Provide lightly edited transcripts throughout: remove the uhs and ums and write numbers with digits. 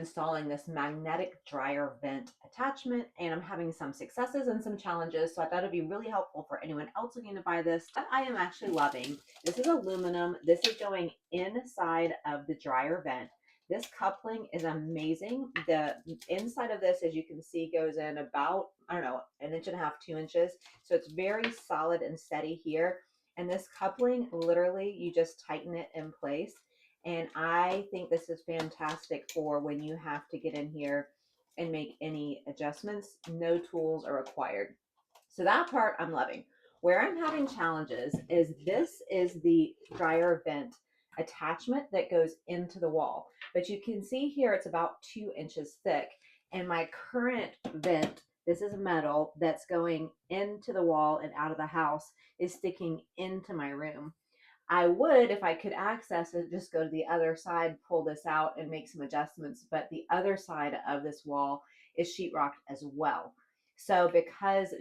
installing this magnetic dryer vent attachment, and I'm having some successes and some challenges. So I thought it'd be really helpful for anyone else looking to buy this that I am actually loving. This is aluminum. This is going inside of the dryer vent. This coupling is amazing. The inside of this, as you can see, goes in about, I don't know, 1.5 inches, 2 inches. So it's very solid and steady here. And this coupling, literally, you just tighten it in place. And I think this is fantastic for when you have to get in here and make any adjustments. No tools are required. So that part I'm loving. Where I'm having challenges is this is the dryer vent attachment that goes into the wall. But you can see here it's about 2 inches thick. And my current vent, this is metal that's going into the wall and out of the house, is sticking into my room. I would, if I could access it, just go to the other side, pull this out and make some adjustments. But the other side of this wall is sheetrocked as well. So because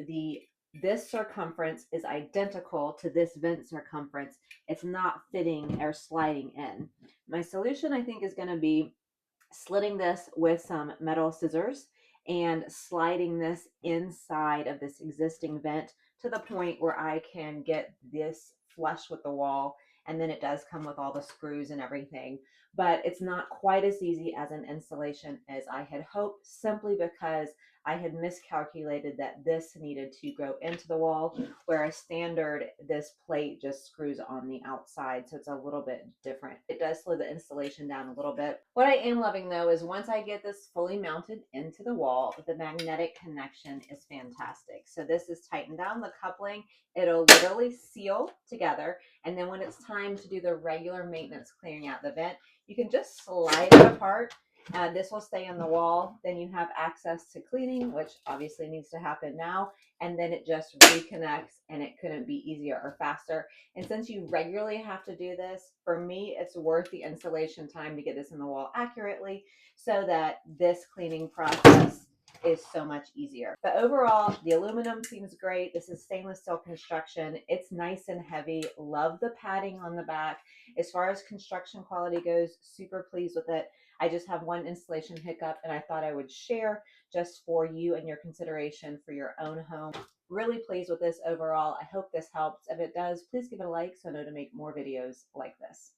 this circumference is identical to this vent circumference, it's not fitting or sliding in. My solution, I think, is going to be slitting this with some metal scissors and sliding this inside of this existing vent to the point where I can get this flush with the wall. And then it does come with all the screws and everything, but it's not quite as easy as an installation as I had hoped, simply because I had miscalculated that this needed to go into the wall, whereas standard, this plate just screws on the outside. So it's a little bit different. It does slow the installation down a little bit. What I am loving though is once I get this fully mounted into the wall, the magnetic connection is fantastic. So this is tightened down the coupling. It'll literally seal together. And then when it's time to do the regular maintenance clearing out the vent, you can just slide it apart. This will stay on the wall. Then you have access to cleaning, which obviously needs to happen now. And then it just reconnects, and it couldn't be easier or faster. And since you regularly have to do this, for me, it's worth the installation time to get this in the wall accurately so that this cleaning process is so much easier. But overall, the aluminum seems great. This is stainless steel construction. It's nice and heavy. Love the padding on the back. As far as construction quality goes, super pleased with it. I just have one installation hiccup, and I thought I would share just for you and your consideration for your own home. Really pleased with this overall. I hope this helps. If it does, please give it a like so I know to make more videos like this.